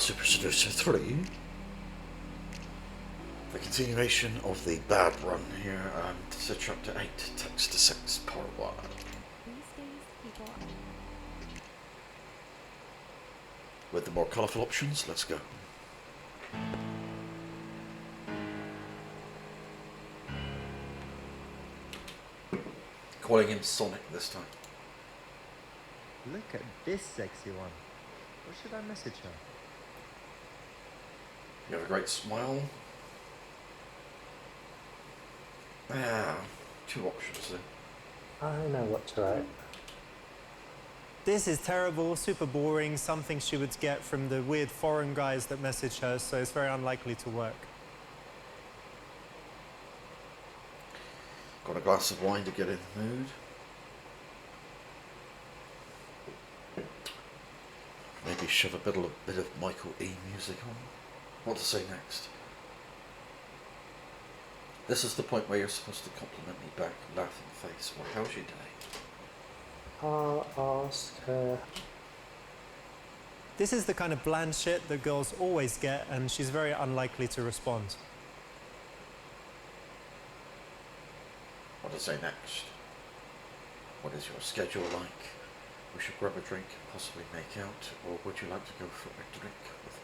Super Seducer 3. The continuation of the bad run here, and this is chapter 8, text to 6, part 1. With the more colourful options, let's go. Calling him Sonic this time. Look at this sexy one. Or should I message her? You have a great smile. Ah, 2 options there. I know what to write. This is terrible, super boring, something she would get from the weird foreign guys that message her, so it's very unlikely to work. Got a glass of wine to get in the mood. Maybe shove a bit of Michael E. music on. What to say next? This is the point where you're supposed to compliment me back, laughing face. Well, how's your day? I'll ask her. This is the kind of bland shit that girls always get, and she's very unlikely to respond. What to say next? What is your schedule like? We should grab a drink, possibly make out, or would you like to go for a drink with me?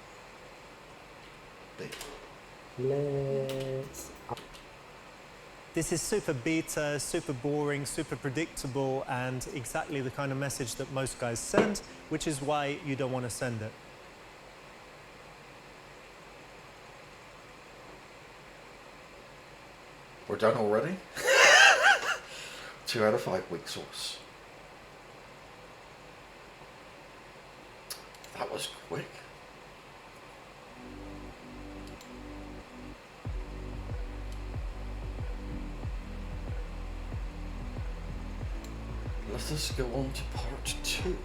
Let's. This is super beta, super boring, super predictable, and exactly the kind of message that most guys send, which is why you don't want to send it. We're done already? 2 out of 5 weak sauce. That was quick. Let us go on to part 2.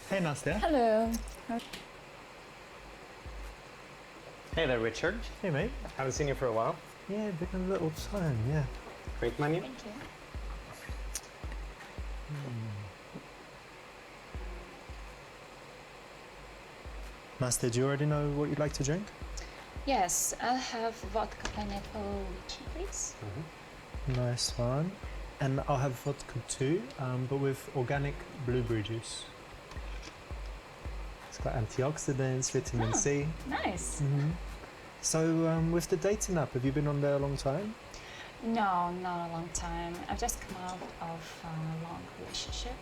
Hey, Nastya. Hello. Hey there, Richard. Hey, mate. Haven't seen you for a while. Yeah, been a little time, yeah. Great menu. Thank you. Nastya, do you already know what you'd like to drink? Yes, I'll have vodka pineapple lychee, please. Nice one. And I'll have vodka too, but with organic blueberry juice. It's got antioxidants, vitamin C. Nice. So, with the dating app, have you been on there a long time? No, not a long time. I've just come out of a long relationship.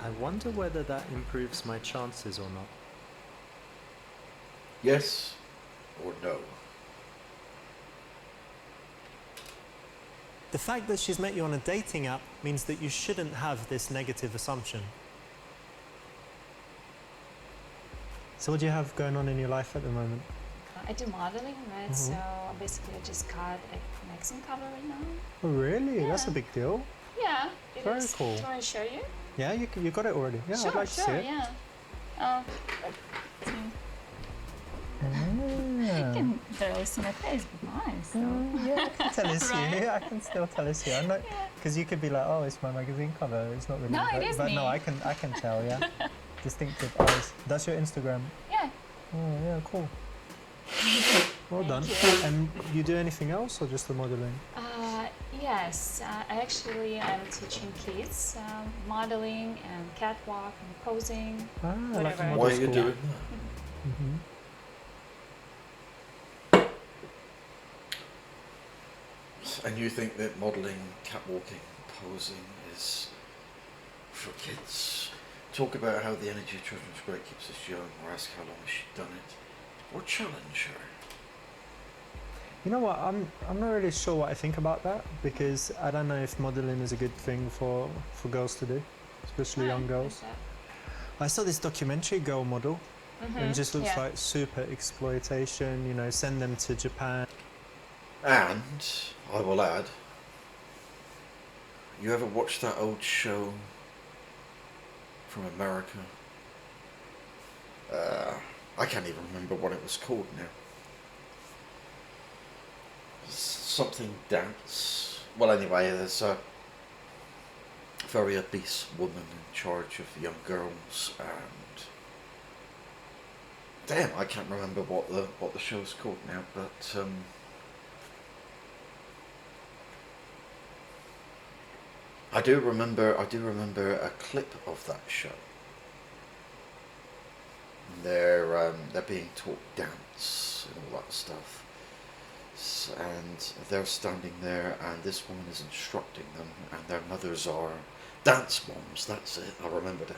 I wonder whether that improves my chances or not. Yes or no? The fact that she's met you on a dating app means that you shouldn't have this negative assumption. So what do you have going on in your life at the moment? I do modeling, right? So basically I just got a magazine cover right now. Oh, really? Yeah. That's a big deal. Yeah, it Very is. cool. Do you want to show you? Yeah, you got it already. Yeah, sure, I'd like to see it. yeah. You Ah. can barely see my face, but nice. So. Yeah, I can tell it's Right? you. I can still tell it's you. I'm not, because you could be like, oh, it's my magazine cover. It's not really. No, but, it is but me. no, I can tell. Yeah, distinctive eyes. That's your Instagram. Yeah. Oh yeah, cool. Well done. Thank you. And you do anything else or just the modeling? Yes, I'm teaching kids modeling and catwalk and posing. Ah, like Whatever. a model Why are you school. doing that? And you think that modelling, catwalking, posing is for kids? Talk about how the energy of children's great keeps us young, or ask how long has she done it, or challenge her. You know what? I'm not really sure what I think about that, because I don't know if modeling is a good thing for girls to do, especially young girls. I saw this documentary, Girl Model, and it just looks like super exploitation. You know, send them to Japan. And I will add, you ever watched that old show from America? I can't even remember what it was called now. something dance. Well, anyway, there's a very obese woman in charge of young girls, and damn, I can't remember what the show's called now, but I do remember a clip of that show. They're being taught dance and all that stuff, and they're standing there, and this woman is instructing them, and their mothers are dance moms. That's it. I remembered it.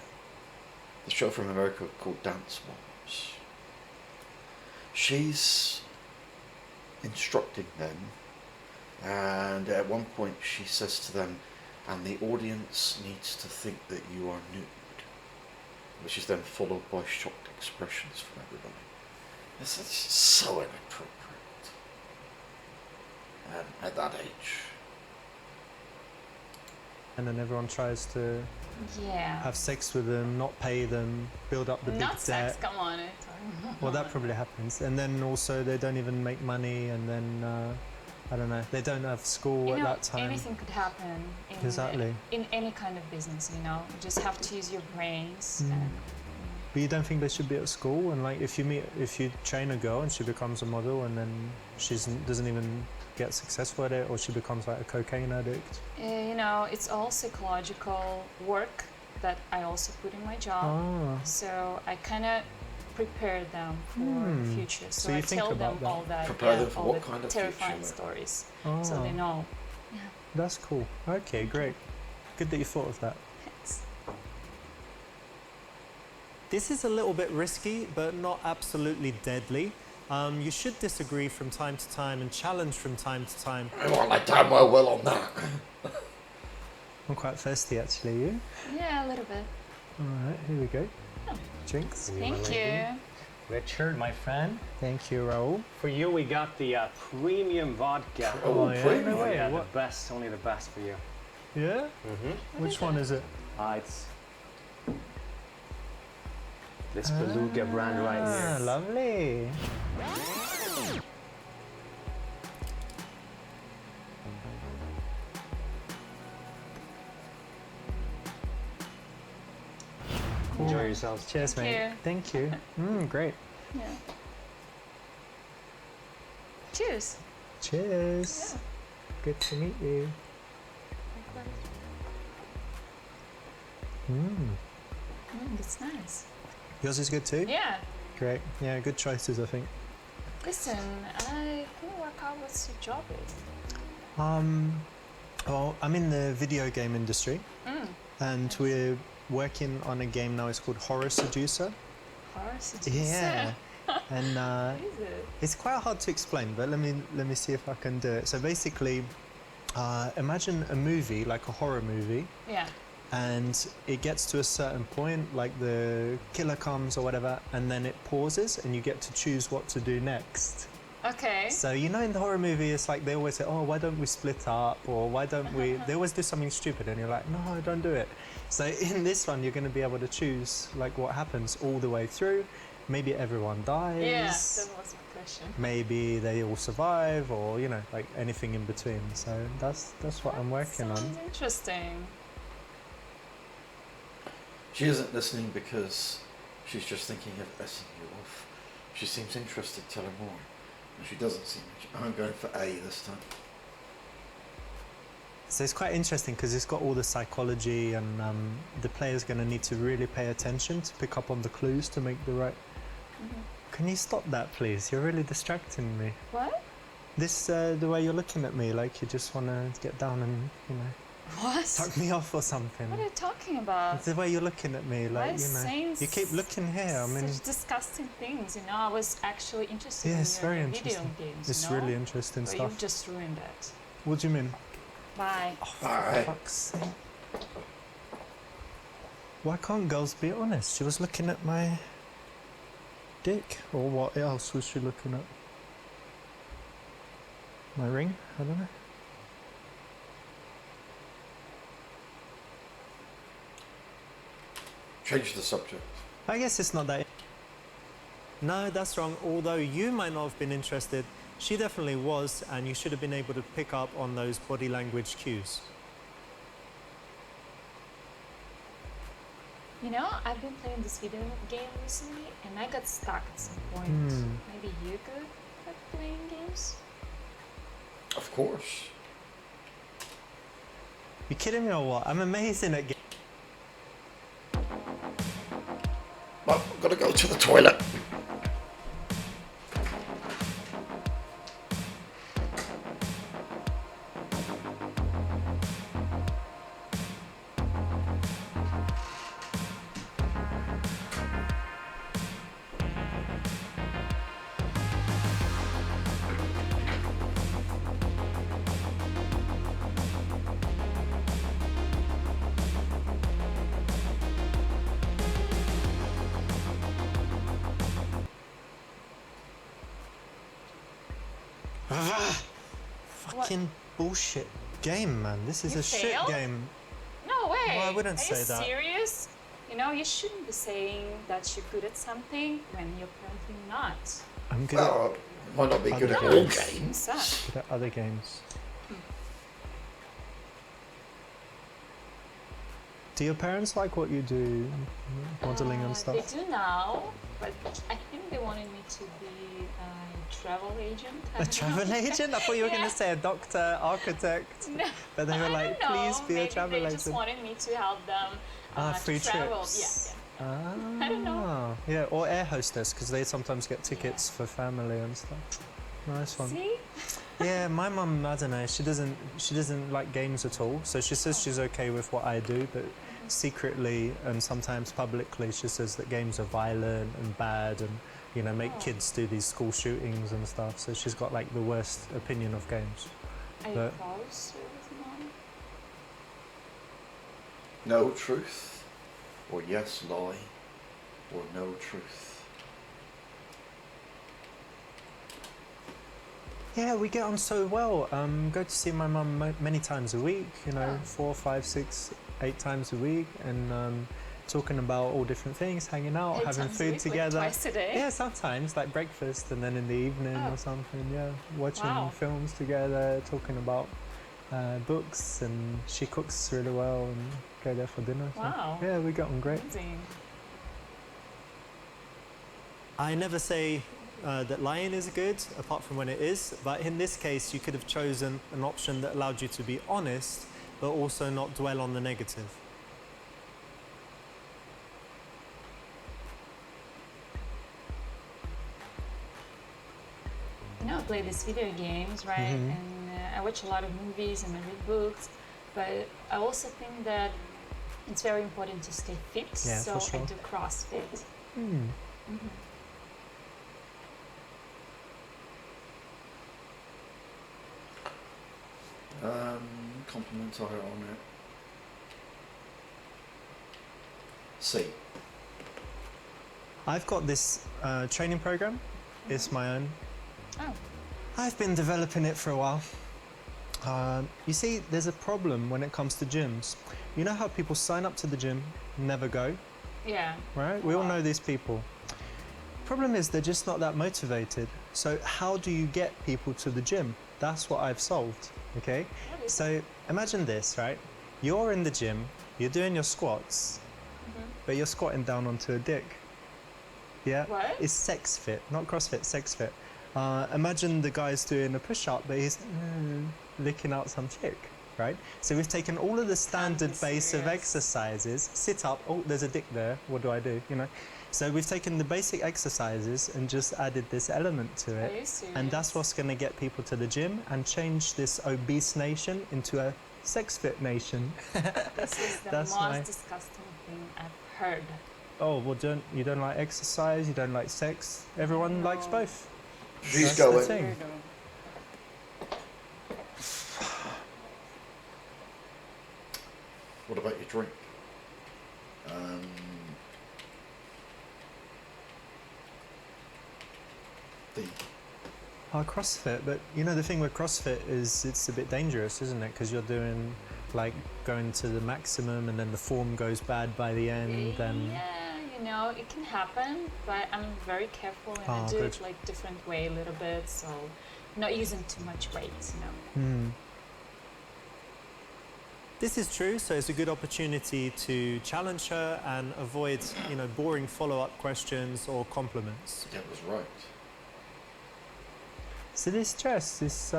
The show from America called Dance Moms. She's instructing them, and at one point she says to them, and the audience needs to think that you are nude, which is then followed by shocked expressions from everybody. It's so inappropriate at that age. And then everyone tries to Yeah. have sex with them, not pay them, build up the Not big sex, debt. come on. Well, that probably happens. And then also they don't even make money, and then I don't know, they don't have school You at know, that time. anything could happen Exactly. in any kind of business, you know. You just have to use your brains. Mm. And, But you don't think they should be at school? And like, if you train a girl and she becomes a model, and then doesn't even get successful at it, or she becomes like a cocaine addict. you know, it's all psychological work that I also put in my job. Ah, So I kind of prepare them for future. So, So you I think tell them about that. all that, Prepare them for all what the kind of terrifying future? stories, ah, so they know. that's cool. Okay, great. Good that you thought of that. Thanks. This is a little bit risky, but not absolutely deadly. You should disagree from time to time and challenge from time to time. Well, I damn well will on that. I'm quite thirsty, actually. You? Yeah, a little bit. All right, here we go. Drinks. Thank you. Richard, my friend, Thank you, Raoul. for you we got the premium vodka. Oh, yeah? premium. No way. yeah, What? the best, only the best for you. Yeah? Mm-hmm. Which one is it? It's this Beluga brand right Ah, here. lovely. Enjoy yourselves. Cheers, Thank mate. you. Thank you. Great. Yeah. Cheers. Cheers. Yeah. Good to meet you. Mm. It's nice. Yours is good too? Yeah. Great. Yeah, good choices, I think. Listen, I can work out what your job is. Well, I'm in the video game industry, Mm. and we're working on a game now. It's called Horror Seducer. Horror Seducer. Yeah. And What is it? it's quite hard to explain, but let me see if I can do it. So basically, imagine a movie, like a horror movie, Yeah. and it gets to a certain point, like the killer comes or whatever, and then it pauses, and you get to choose what to do next. Okay. So you know, in the horror movie, it's like they always say, "Oh, why don't we split up?" or "Why don't we?" They always do something stupid, and you're like, "No, don't do it." So in this one, you're going to be able to choose like what happens all the way through. Maybe everyone dies. Yeah, that was my question. Maybe they all survive, or you know, like anything in between. So that's what I'm working Sounds on. interesting. She isn't listening because she's just thinking of pissing you off. She seems interested. Tell her more. And she doesn't seem. I'm going for A this time. So it's quite interesting because it's got all the psychology, and the player's going to need to really pay attention to pick up on the clues to make the right. Can you stop that, please? You're really distracting me. What? This, the way you're looking at me, like you just want to get down and, you know, What? tuck me off or something. What are you talking about? It's the way you're looking at me, like, Why you know. saying You keep looking here, I mean, such disgusting things, you know. I was actually interested yeah, in it's your very video interesting. games, It's you know? really interesting But stuff. you've just ruined that. What do you mean? Bye. Bye. Fuck's sake. Why can't girls be honest? She was looking at my dick. Or what else was she looking at? My ring? I don't know. Change the subject. I guess it's not that. No, that's wrong. Although you might not have been interested, she definitely was, and you should have been able to pick up on those body language cues. You know, I've been playing this video game recently and I got stuck at some point. Maybe you're good at playing games? Of course. You kidding me or what? I'm amazing at games. Well, I've got to go to the toilet. Fucking bullshit game, man. This is You a shit failed? game. No way! Well, I wouldn't Are say you that. serious? You know, you shouldn't be saying that you're good at something when you're currently not. I'm good Well, I might not be good at No, all it's games. sad. at other games. Do your parents like what you do, modeling and stuff? They do now, but I think they wanted me to be a travel agent. I A don't travel know. agent? I thought you were Yeah. going to say a doctor, architect. No, But they were I like, don't know. please be Maybe a travel they agent. just wanted me to help them to Free travel. trips. Yeah, Ah, I don't know. Yeah, or air hostess, because they sometimes get tickets for family and stuff. Nice yeah. one. See? Yeah, my mum, I don't know, she doesn't like games at all. So she says she's okay with what I do, but secretly and sometimes publicly she says that games are violent and bad and, you know, make kids do these school shootings and stuff. So she's got like the worst opinion of games. Are you But- close with mom? No truth, or yes lie, or no truth. Yeah, we get on so well. Go to see my mum many times a week, you know, 4, 5, 6, 8 times a week, and talking about all different things, hanging out, 8 having times a food week, like together. twice a day? Yeah, sometimes, like breakfast and then in the evening Oh. or something, yeah. Watching Wow. films together, talking about books, and she cooks really well and go there for dinner. So, Wow. yeah, we get on great. Amazing. I never say that lying is good, apart from when it is, but in this case you could have chosen an option that allowed you to be honest, but also not dwell on the negative. You know, I play these video games, right? Mhm. And I watch a lot of movies and I read books, but I also think that it's very important to stay fit. Yeah, so for sure. I do CrossFit. Hmm. Mhm. Compliments are on it. C. I've got this training program. It's my own. Oh, I've been developing it for a while. You see, there's a problem when it comes to gyms. You know how people sign up to the gym, never go, yeah. right? We all know these people. Problem is they're just not that motivated. So how do you get people to the gym? That's what I've solved, okay? What is So imagine this, right? You're in the gym, you're doing your squats, but you're squatting down onto a dick. Yeah? What? It's sex fit, not CrossFit, sex fit. Imagine the guy's doing a push-up, but he's licking out some chick, right? So we've taken all of the standard base of serious. exercises, sit up, oh, there's a dick there, what do I do, you know? So we've taken the basic exercises and just added this element to Are it. you serious? And that's what's going to get people to the gym and change this obese nation into a sex fit nation. This is the That's most my- disgusting thing I've heard. Oh, well, you don't like exercise, you don't like sex. Everyone likes No. both. She's That's the going. thing. What about your drink? D. CrossFit, but you know the thing with CrossFit is it's a bit dangerous, isn't it? Because you're doing like going to the maximum and then the form goes bad by the end and Yeah, you know, it can happen, but I'm very careful and I Oh, do good. it like different way a little bit. So not using too much weight, you know. Hmm. This is true, so it's a good opportunity to challenge her and avoid, you know, boring follow-up questions or compliments. That was right. So this dress, this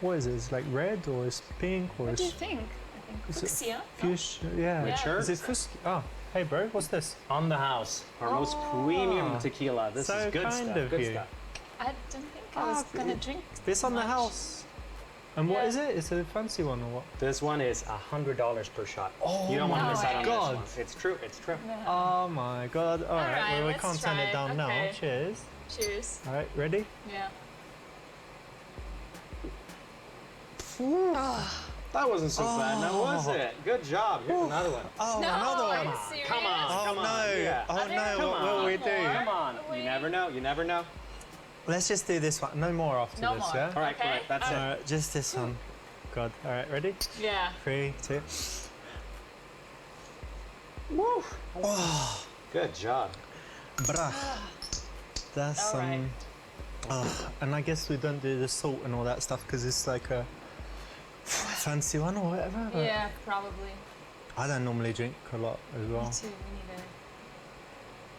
what is it? It's like red or it's pink or What do you it's think? I think is it fuchsia. No? fuchsia? Yeah. Yeah. Is it fuchsia? Oh, hey bro, what's this? On the house, our most premium tequila. This so is good kind stuff. of Good you. stuff. I don't think I was gonna drink This on the much. house. And what Yeah. is it? It's a fancy one or what? This one is $100 per shot. Oh You don't want to my miss out on God. this one. It's true. It's true. Yeah. Oh my god. Alright, Alright, well we let's can't turn try it it. down now. Okay. Cheers. Cheers. Alright, ready? Yeah. That wasn't so bad, now was it? Good job. Here's another one. Oh, No, another are one. you serious? Come on. Oh Come on. no. Yeah. Oh Are there no, Come what on. will we more? do? Come on. Wait. You never know. You never know. Let's just do this one. No more after No this, more. yeah? All right, Okay. all right. That's it. Alright, just this one. God. Alright, ready? Yeah. 3, 2. Woo. Oh, Good job. bruh. That's Alright. and I guess we don't do the salt and all that stuff because it's like a fancy one or whatever. but Yeah, probably. I don't normally drink a lot as Me well. too, me neither.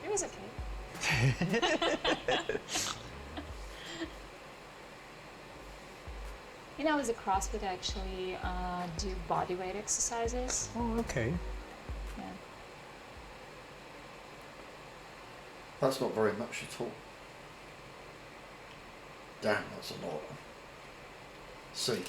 It was okay. You know, as a CrossFit, I actually do body weight exercises. Oh, okay. Yeah. That's not very much at all. Damn, that's a lot. See.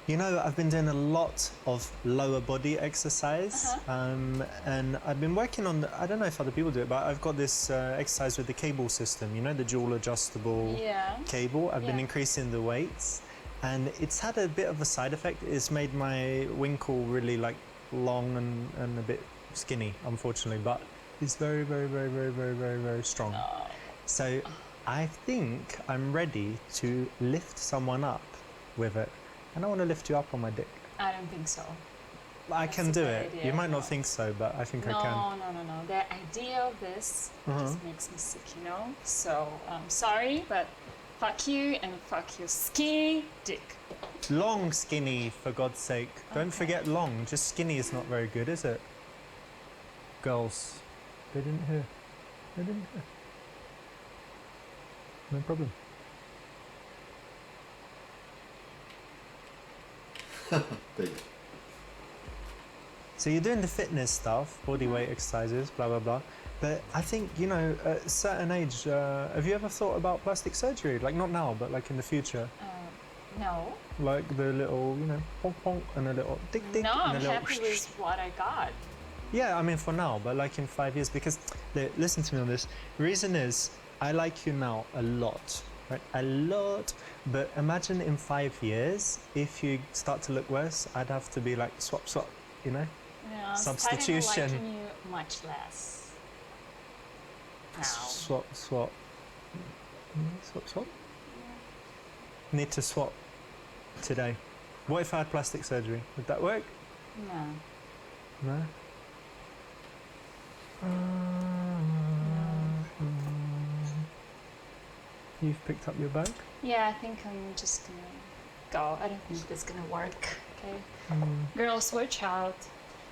You know, I've been doing a lot of lower body exercise, and I've been working on. I don't know if other people do it, but I've got this exercise with the cable system. You know, the dual adjustable Yeah. cable. I've been Yeah. increasing the weights, and it's had a bit of a side effect. It's made my winkle really like long and a bit skinny, unfortunately. But it's very, very, very, very, very, very, very strong. Oh. So I think I'm ready to lift someone up with it. And I want to lift you up on my dick. I don't think so. I That's can a do bad it. idea, You might no. not think so, but I think No, I can. no. The idea of this Uh-huh. just makes me sick, you know? So, I'm sorry, but fuck you and fuck your skinny dick. Long skinny, for God's sake. Don't Okay. forget long. Just skinny is not very good, is it? Girls. They didn't hear. They didn't hear. No problem. Big. So you're doing the fitness stuff, body weight exercises, blah, blah, blah. But I think, you know, at a certain age, have you ever thought about plastic surgery? Like, not now, but like in the future. No. Like the little, you know, ponk ponk and a little tick tick No, and I'm a little happy with what I got. Yeah, I mean for now, but like in 5 years, because listen to me on this. Reason is, I like you now a lot, right? A lot. But imagine in 5 years, if you start to look worse, I'd have to be like swap swap, you know? Yeah, Substitution. Starting liking you much less. Now. Swap swap. Swap swap. Need to swap today. What if I had plastic surgery? Would that work? No. No. You've picked up your bag? Yeah, I think I'm just gonna go. I don't think this is gonna work. Okay. Girls, watch out.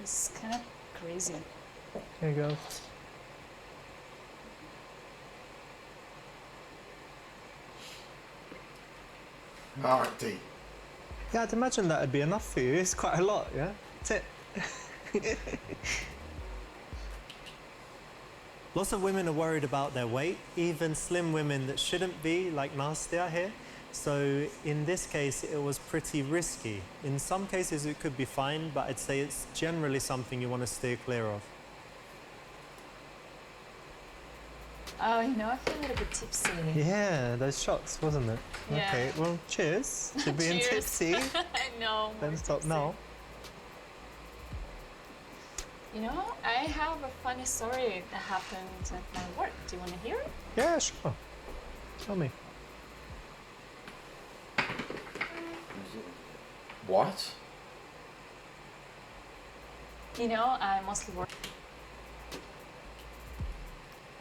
It's kind of crazy. Here you go. Alright, D. Yeah, I'd imagine that'd be enough for you. It's quite a lot, yeah? That's it. Lots of women are worried about their weight, even slim women that shouldn't be, like Nastia here. So in this case, it was pretty risky. In some cases, it could be fine, but I'd say it's generally something you want to steer clear of. Oh, you know, I feel a little bit tipsy. Yeah, those shots, wasn't it? Yeah. Okay, well, cheers to being Cheers. tipsy. I know. Don't more stop tipsy. now. You know, I have a funny story that happened at my work. Do you want to hear it? Yeah, sure. Tell me. What? You know, I mostly work.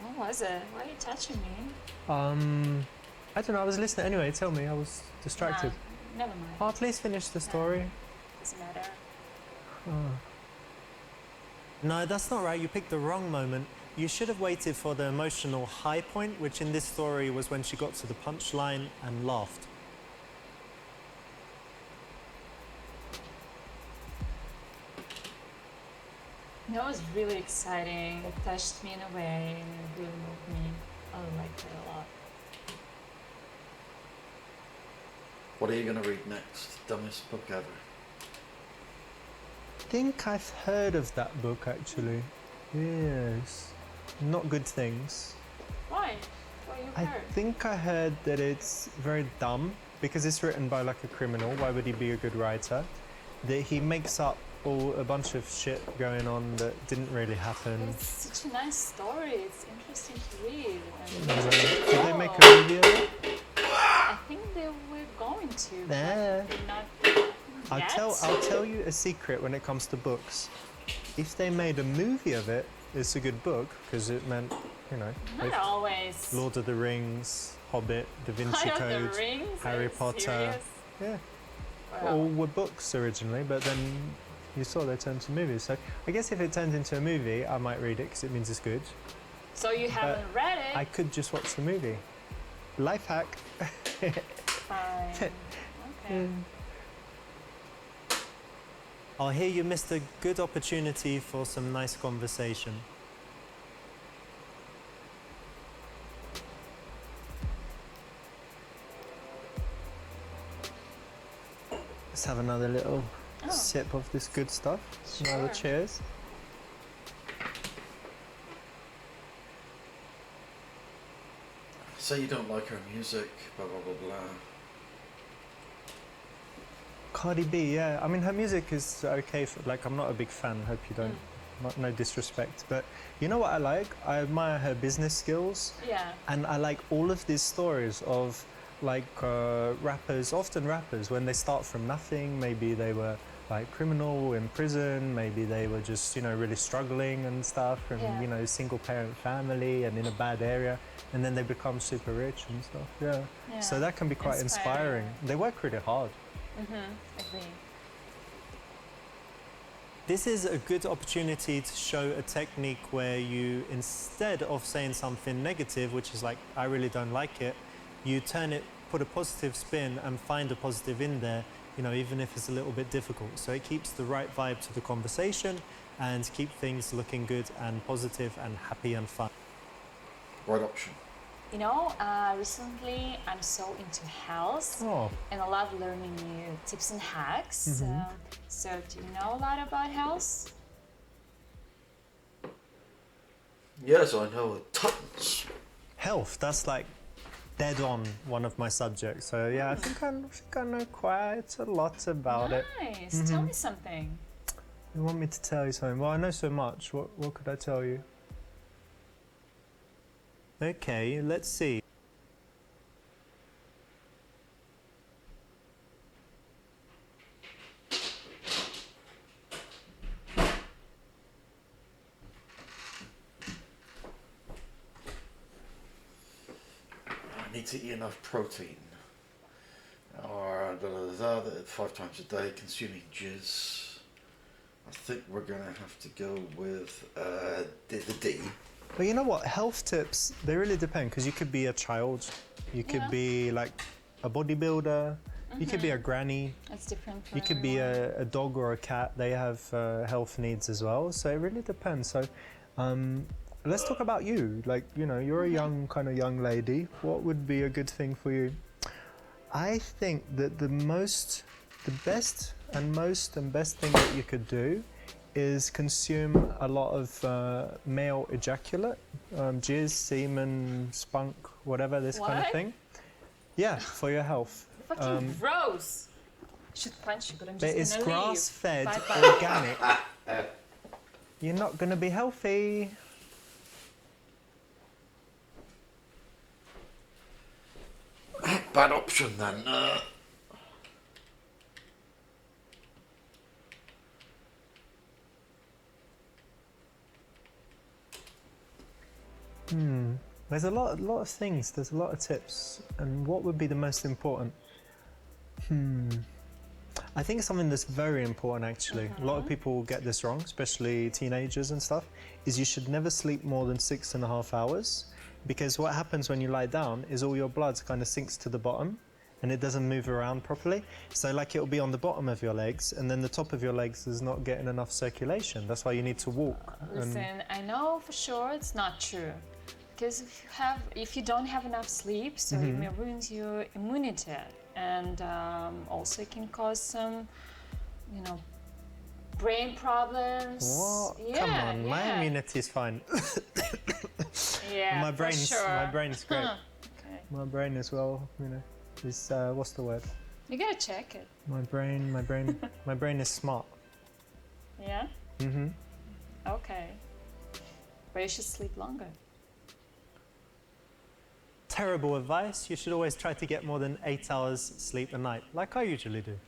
What was it? Why are you touching me? I don't know, I was listening anyway, tell me, I was distracted. Nah, never mind. Oh, please finish the story. Doesn't matter. No, that's not right. You picked the wrong moment. You should have waited for the emotional high point, which in this story was when she got to the punchline and laughed. You know, it was really exciting. It touched me in a way and it really moved me. I liked it a lot. What are you going to read next? Dumbest book ever. I think I've heard of that book actually. Yes. Not Good Things. Why? What you I heard? think I heard that it's very dumb because it's written by like a criminal. Why would he be a good writer? That he makes up a bunch of shit going on that didn't really happen. It's such a nice story. It's interesting to read. And Did they make a movie of it? I think they were going to. But Nah. not I'll yet. tell you a secret when it comes to books. If they made a movie of it, it's a good book because it meant, you know, Not always. Lord of the Rings, Hobbit, Da Vinci Lord of Code, the Rings? Are Harry you Potter. serious? Yeah, Wow. all were books originally, but then you saw they turned to movies. So I guess if it turned into a movie, I might read it because it means it's good. So you haven't read it? I could just watch the movie. Life hack. Fine. Okay. Oh, here you missed a good opportunity for some nice conversation. Let's have another little sip of this good stuff. Another Sure. cheers. Say you don't like her music, blah blah blah blah. Cardi B, yeah. I mean, her music is okay. Like, I'm not a big fan. Hope you don't. No disrespect, but you know what I like? I admire her business skills, Yeah. and I like all of these stories of like rappers, often rappers, when they start from nothing. Maybe they were like criminal in prison. Maybe they were just, you know, really struggling and stuff, and Yeah. you know, single parent family and in a bad area, and then they become super rich and stuff. Yeah. Yeah. So that can be quite inspiring. They work really hard. Agree. This is a good opportunity to show a technique where you, instead of saying something negative, which is like, I really don't like it, you turn it, put a positive spin and find a positive in there, you know, even if it's a little bit difficult. So it keeps the right vibe to the conversation and keep things looking good and positive and happy and fun. Right option. You know, recently I'm so into health Oh, and I love learning new tips and hacks. So do you know a lot about health? Yes, I know tons. health, that's like dead on one of my subjects. So yeah, I think I know quite a lot about it. Nice. Tell me something. You want me to tell you something? Well, I know so much. What could I tell you? Okay, let's see. I need to eat enough protein. Or 5 times a day, consuming jizz. I think we're gonna have to go with the D. But you know what? Health tips, they really depend, because you could be a child, you could Yeah. be like a bodybuilder, you could be a granny, It's different for you could be everyone. a dog or a cat. They have health needs as well. So it really depends. So let's talk about you. Like, you know, you're a young lady. What would be a good thing for you? I think that the best thing that you could do is consume a lot of male ejaculate, jizz, semen, spunk, whatever, this kind of What? thing. Yeah, for your health. Fucking gross. I should punch you, but I'm But just it's gonna grass-fed, leave. Bye-bye. organic. You're not going to be healthy. Bad option then. There's a lot of things. There's a lot of tips. And what would be the most important? I think something that's very important, actually. A lot of people get this wrong, especially teenagers and stuff, is you should never sleep more than 6.5 hours, because what happens when you lie down is all your blood kind of sinks to the bottom and it doesn't move around properly. So like it'll be on the bottom of your legs, and then the top of your legs is not getting enough circulation. That's why you need to walk. Listen, I know for sure it's not true. Because if you don't have enough sleep, so it may ruin your immunity, and also it can cause some, you know, brain problems. What? Yeah, Come on, yeah. my immunity is fine. Yeah, my brain's for sure. my brain's great. Okay. My brain as well, you know, is what's the word? You gotta check it. My brain is smart. Yeah? Mhm. Okay. But you should sleep longer. Terrible advice. You should always try to get more than 8 hours sleep a night, like I usually do.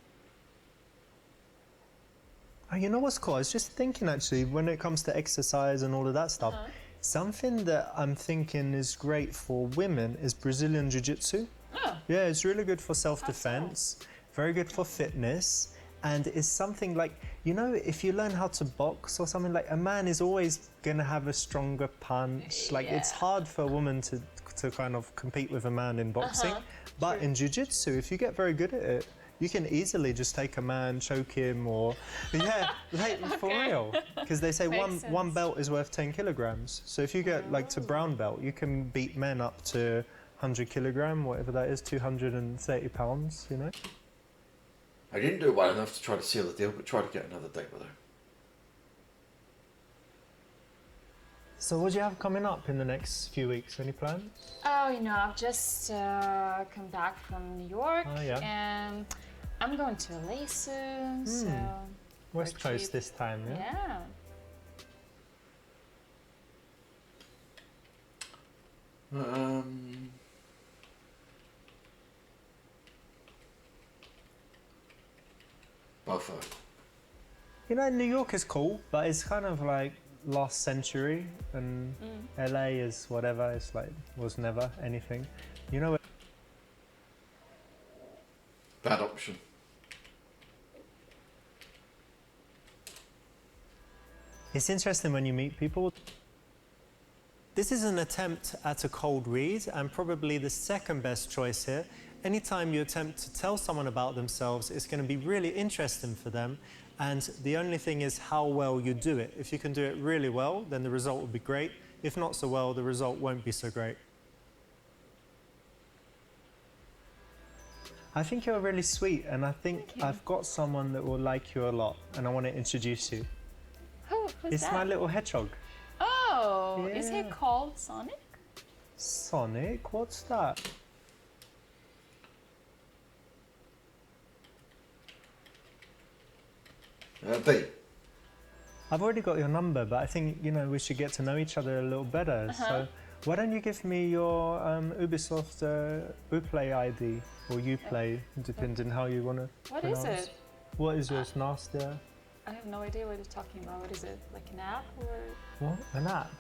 Oh, you know what's cool? I was just thinking, actually, when it comes to exercise and all of that stuff, something that I'm thinking is great for women is Brazilian Jiu-Jitsu. Oh. Yeah, it's really good for self-defense, very good for fitness, and it's something like, you know, if you learn how to box or something, like a man is always gonna have a stronger punch. Like it's hard for a woman to kind of compete with a man in boxing, but in Jiu-Jitsu, if you get very good at it, you can easily just take a man, choke him, or like for real. Because they say one belt is worth 10 kilograms. So if you get like to brown belt, you can beat men up to 100 kilogram, whatever that is, 230 pounds. You know. I didn't do well enough to try to seal the deal, but try to get another date with her. So what do you have coming up in the next few weeks? Any plans? Oh, you know, I've just come back from New York, and I'm going to LA soon, so... West Coast this time, yeah? Yeah. Both are. You know, New York is cool, but it's kind of like last century, and LA is whatever. It's like was never anything. You know. Bad option. It's interesting when you meet people. This is an attempt at a cold read, and probably the second best choice here. Anytime you attempt to tell someone about themselves, it's going to be really interesting for them. And the only thing is how well you do it. If you can do it really well, then the result will be great. If not so well, the result won't be so great. I think you're really sweet, and I think I've got someone that will like you a lot, and I want to introduce you. Who's It's that? my little hedgehog. Oh, is he Yeah. called Sonic? Sonic? What's that? B. I've already got your number, but I think, you know, we should get to know each other a little better. So why don't you give me your Ubisoft Uplay ID, or Uplay, depending how you want to What pronounce. is it? What is yours, Nastia? I have no idea what you're talking about. What is it? Like an app or? What? An app?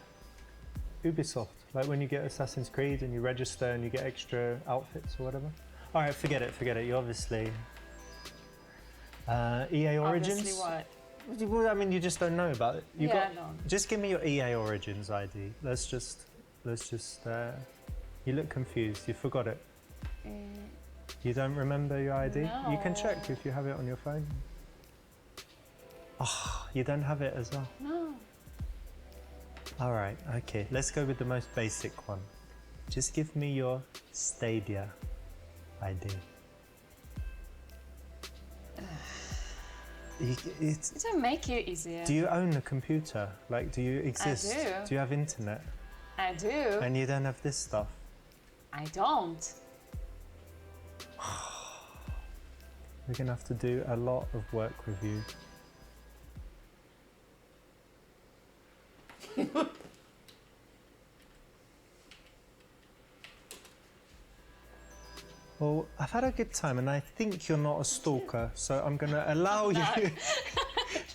Ubisoft. Like when you get Assassin's Creed and you register and you get extra outfits or whatever. All right, forget it. You obviously... EA Origins? Obviously what? Well, I mean, you just don't know about it. You Yeah, no. Just give me your EA Origins ID. Let's just. You look confused. You forgot it. You don't remember your ID? You can check if you have it on your phone. Oh, you don't have it as well. No. All right. Okay. Let's go with the most basic one. Just give me your Stadia ID. It will make you easier. Do you own a computer? Like, do you exist? do. Do you have internet? I do. And you don't have this stuff? I don't. We're gonna have to do a lot of work with you. Well, I've had a good time, and I think you're not a stalker, so I'm gonna allow you.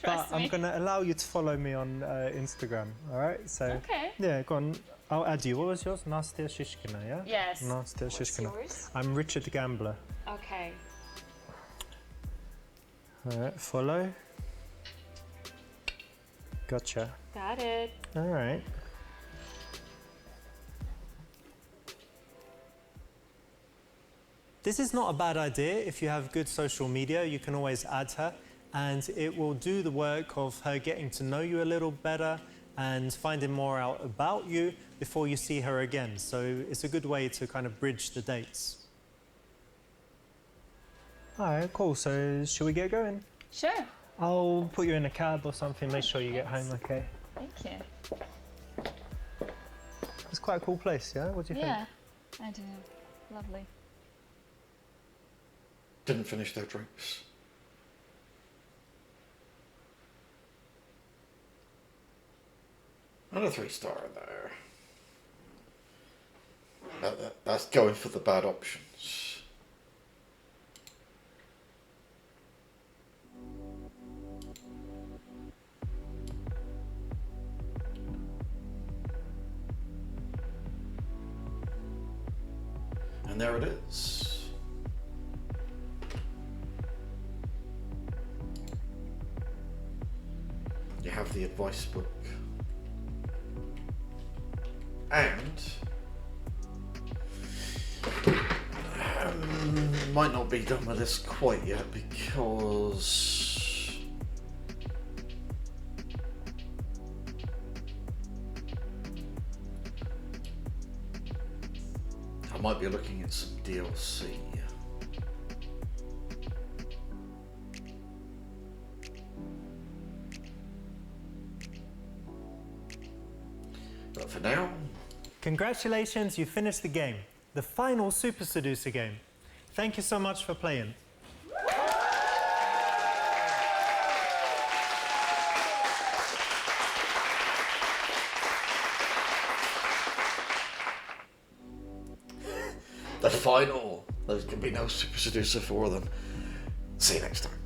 but Trust I'm me. gonna allow you to follow me on Instagram. All right. So Okay. yeah, go on. I'll add you. What was yours? Nastya Shishkina, yeah? Yes. Nastya What's Shishkina. yours? I'm Richard Gambler. Okay. All right, follow. Gotcha. Got it. All right. This is not a bad idea. If you have good social media, you can always add her, and it will do the work of her getting to know you a little better and finding more out about you before you see her again. So it's a good way to kind of bridge the dates. All right, cool. So should we get going? Sure. I'll put you in a cab or something, make sure you get home okay. Thank you. It's quite a cool place, yeah? What do you Yeah, I do. Lovely. Didn't finish their drinks. And a 3-star there. That's going for the bad options. And there it is. You have the advice book. And might not be done with this quite yet because I might be looking at some DLC. But for now, Congratulations, you finished the game. The final Super Seducer game. Thank you so much for playing. the final. There's going to be no Super Seducer for them. See you next time.